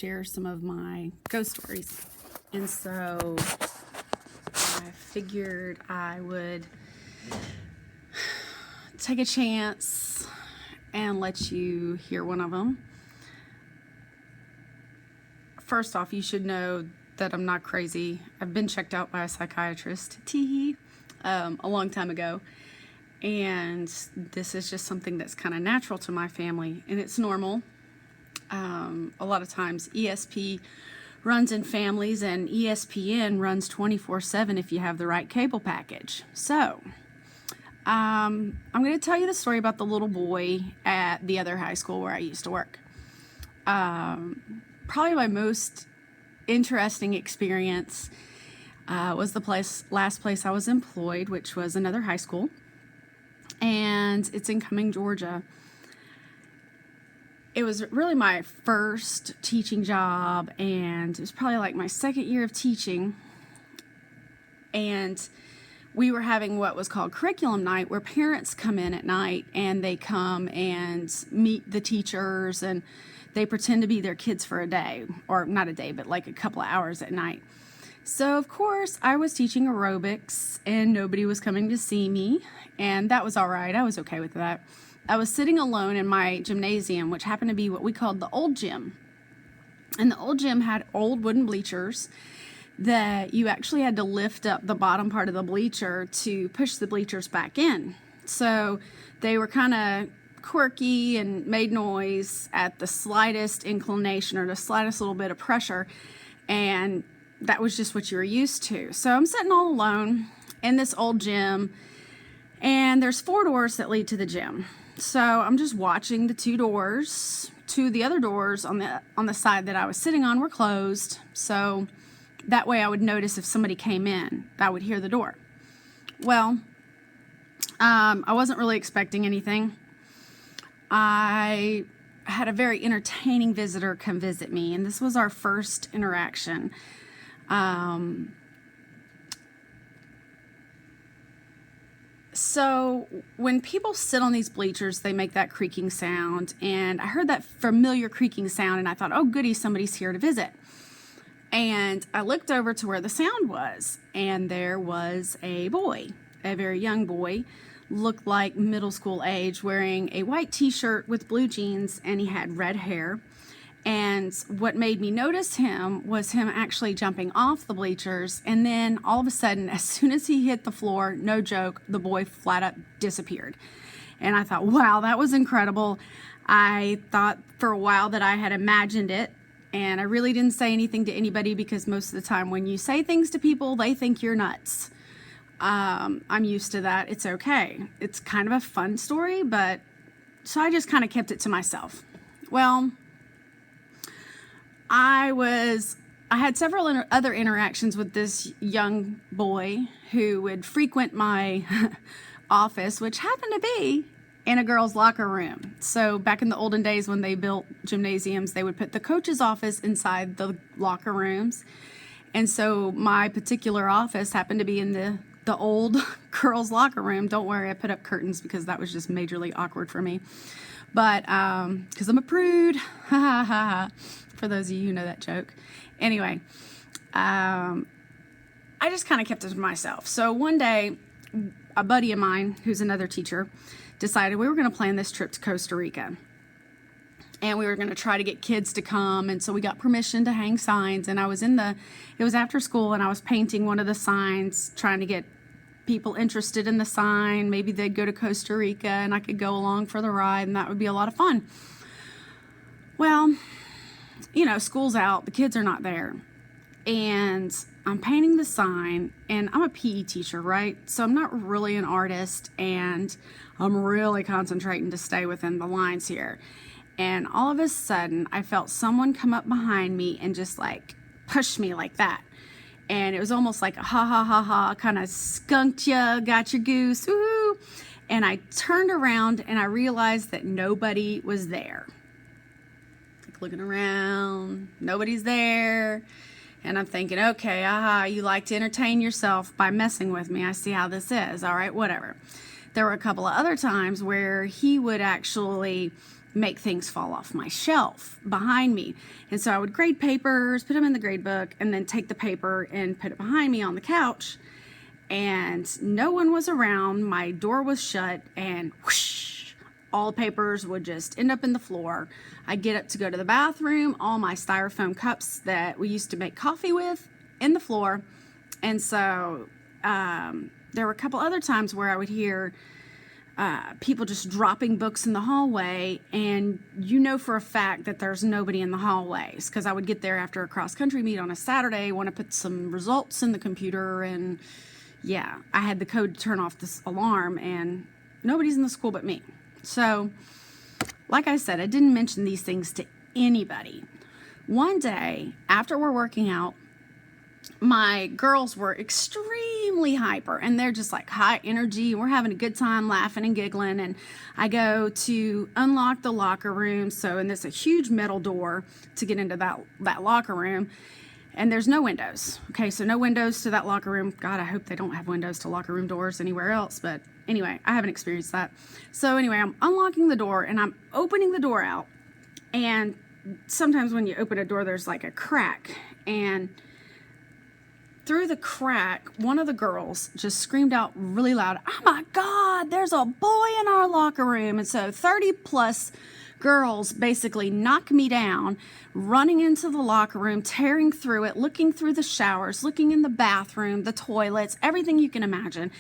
share some of my ghost stories. And so I figured I would take a chance and let you hear one of them. First off, you should know that I'm not crazy. I've been checked out by a psychiatrist, a long time ago. And this is just something that's kind of natural to my family, and it's normal. A lot of times ESP runs in families, and ESPN runs 24/7 if you have the right cable package. So I'm going to tell you the story about the little boy at the other high school where I used to work. Probably my most interesting experience was the last place I was employed, which was another high school, and it's in Cumming, Georgia. It was really my first teaching job, and it was probably like my second year of teaching. And we were having what was called curriculum night, where parents come in at night and they come and meet the teachers, and they pretend to be their kids for a day, or not a day, but like a couple of hours at night. So of course I was teaching aerobics and nobody was coming to see me, and that was all right. I was okay with that. I was sitting alone in my gymnasium, which happened to be what we called the old gym. And the old gym had old wooden bleachers that you actually had to lift up the bottom part of the bleacher to push the bleachers back in. So they were kind of quirky and made noise at the slightest inclination or the slightest little bit of pressure. And that was just what you were used to. So I'm sitting all alone in this old gym, and there's 4 doors that lead to the gym. So I'm just watching the 2 doors. 2 of the other doors on the side that I was sitting on were closed. So that way I would notice if somebody came in, I would hear the door. Well, I wasn't really expecting anything. I had a very entertaining visitor come visit me, and this was our first interaction. So when people sit on these bleachers, they make that creaking sound, and I heard that familiar creaking sound, and I thought, oh goody, somebody's here to visit. And I looked over to where the sound was, and there was a boy, a very young boy, looked like middle school age, wearing a white t-shirt with blue jeans, and he had red hair. And what made me notice him was him actually jumping off the bleachers, and then all of a sudden, as soon as he hit the floor, no joke, the boy flat up disappeared. And I thought, wow, that was incredible. I thought for a while that I had imagined it, and I really didn't say anything to anybody, because most of the time when you say things to people, they think you're nuts. I'm used to that. It's okay. It's kind of a fun story, but so I just kind of kept it to myself. Well, I had several other interactions with this young boy who would frequent my office, which happened to be in a girls' locker room. So back in the olden days when they built gymnasiums, they would put the coach's office inside the locker rooms. And so my particular office happened to be in the old girls' locker room. Don't worry, I put up curtains because that was just majorly awkward for me. But because I'm a prude, for those of you who know that joke. Anyway, I just kind of kept it to myself. So one day, a buddy of mine, who's another teacher, decided we were going to plan this trip to Costa Rica. And we were going to try to get kids to come. And so we got permission to hang signs. And it was after school, and I was painting one of the signs, trying to get people interested in the sign. Maybe they'd go to Costa Rica and I could go along for the ride, and that would be a lot of fun. Well, you know, school's out, the kids are not there, and I'm painting the sign, and I'm a PE teacher, right? So I'm not really an artist, and I'm really concentrating to stay within the lines here. And all of a sudden, I felt someone come up behind me and just like push me like that. And it was almost like a ha ha ha ha, kind of skunked ya, got your goose, woohoo. And I turned around and I realized that nobody was there. Like looking around, nobody's there. And I'm thinking, okay, you like to entertain yourself by messing with me. I see how this is. All right, whatever. There were a couple of other times where he would actually make things fall off my shelf behind me. And so I would grade papers, put them in the grade book, and then take the paper and put it behind me on the couch. And no one was around. My door was shut, and whoosh, all the papers would just end up in the floor. I'd get up to go to the bathroom, all my styrofoam cups that we used to make coffee with in the floor. And so there were a couple other times where I would hear people just dropping books in the hallway, and you know for a fact that there's nobody in the hallways, because I would get there after a cross-country meet on a Saturday, want to put some results in the computer, and yeah, I had the code to turn off this alarm, and nobody's in the school but me. So, like I said, I didn't mention these things to anybody. One day, after we're working out, my girls were extremely hyper, and they're just like high energy. We're having a good time laughing and giggling, and I go to unlock the locker room. And there's a huge metal door to get into that locker room, and there's no windows. Okay, so no windows to that locker room. God, I hope they don't have windows to locker room doors anywhere else, but anyway, I haven't experienced that. So anyway, I'm unlocking the door, and I'm opening the door out, and sometimes when you open a door, there's like a crack, and through the crack, one of the girls just screamed out really loud, "Oh my God, there's a boy in our locker room." And so 30 plus girls basically knock me down, running into the locker room, tearing through it, looking through the showers, looking in the bathroom, the toilets, everything you can imagine.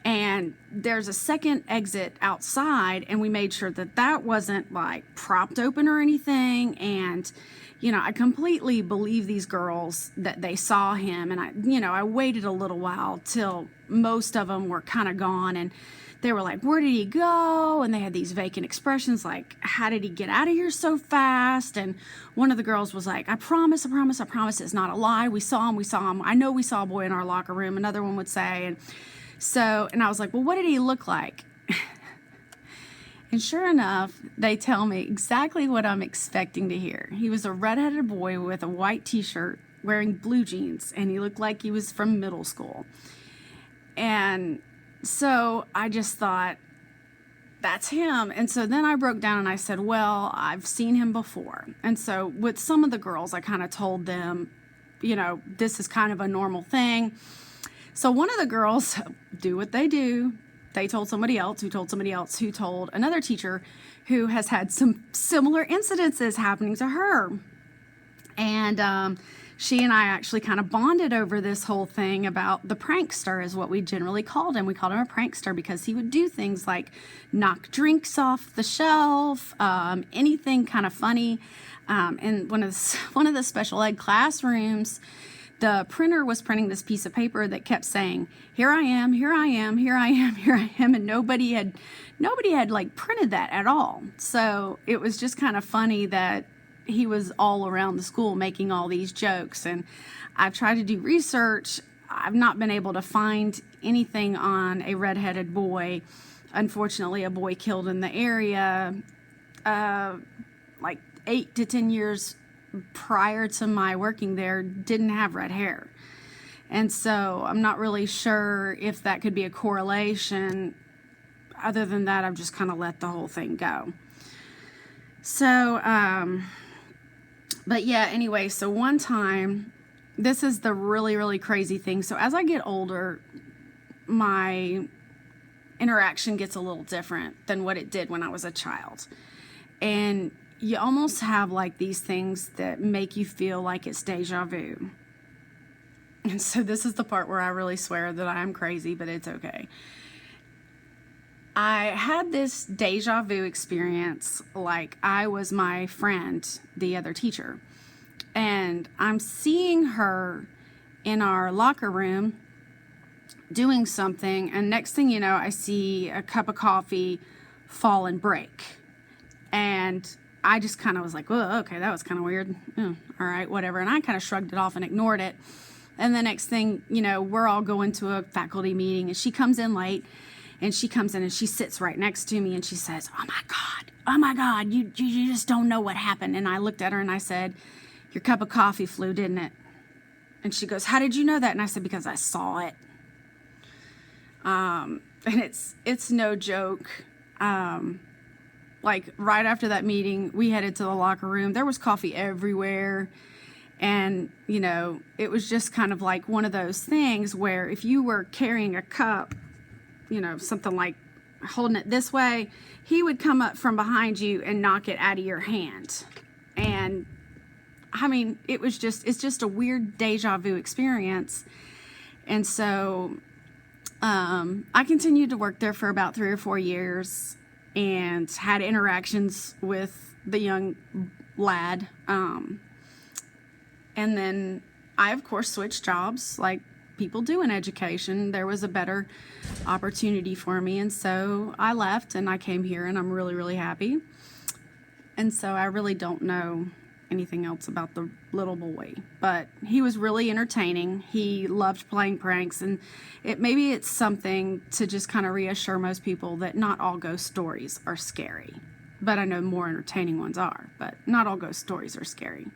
And there's a second exit outside, and we made sure that that wasn't like propped open or anything. And I completely believe these girls that they saw him. And I waited a little while till most of them were kind of gone, and they were like, "Where did he go?" And they had these vacant expressions like, "How did he get out of here so fast?" And one of the girls was like, I promise it's not a lie. We saw him. I know we saw a boy in our locker room." Another one would say. And I was like, "Well, what did he look like?" And sure enough, they tell me exactly what I'm expecting to hear. He was a redheaded boy with a white t-shirt wearing blue jeans, and he looked like he was from middle school. And so I just thought, that's him. And so then I broke down and I said, well, I've seen him before. And so with some of the girls, I kind of told them, this is kind of a normal thing. So one of the girls do what they do. They told somebody else, who told somebody else, who told another teacher who has had some similar incidences happening to her. And she and I actually kind of bonded over this whole thing about the prankster, is what we generally called him. We called him a prankster because he would do things like knock drinks off the shelf, anything kind of funny. In one of the special ed classrooms, the printer was printing this piece of paper that kept saying, "Here I am, here I am, here I am, here I am," and nobody had like printed that at all. So it was just kind of funny that he was all around the school making all these jokes. And I've tried to do research. I've not been able to find anything on a redheaded boy. Unfortunately, a boy killed in the area like 8 to 10 years prior to my working there didn't have red hair. And so I'm not really sure if that could be a correlation. Other than that, I've just kind of let the whole thing go. So, but yeah, anyway, so one time, this is the really, really crazy thing. So as I get older, my interaction gets a little different than what it did when I was a child. And you almost have like these things that make you feel like it's deja vu. And so this is the part where I really swear that I'm crazy, but it's okay. I had this deja vu experience like I was my friend, the other teacher. And I'm seeing her in our locker room doing something. And next thing you know, I see a cup of coffee fall and break. And I just kind of was like, "Oh, okay, that was kind of weird. All right, whatever." And I kind of shrugged it off and ignored it. And the next thing, we're all going to a faculty meeting, and she comes in late, and she comes in and she sits right next to me, and she says, oh my God, you just don't know what happened." And I looked at her and I said, "Your cup of coffee flew, didn't it?" And she goes, "How did you know that?" And I said, "Because I saw it." And it's no joke. like right after that meeting, we headed to the locker room. There was coffee everywhere. And, you know, it was just kind of like one of those things where if you were carrying a cup, you know, something like holding it this way, he would come up from behind you and knock it out of your hand. And I mean, it's just a weird deja vu experience. And so I continued to work there for about 3 or 4 years and had interactions with the young lad. And then I, of course, switched jobs like people do in education. There was a better opportunity for me. And so I left and I came here, and I'm really, really happy. And so I really don't know anything else about the little boy, but he was really entertaining. He loved playing pranks, and maybe it's something to just kind of reassure most people that not all ghost stories are scary. But I know more entertaining ones are, but not all ghost stories are scary.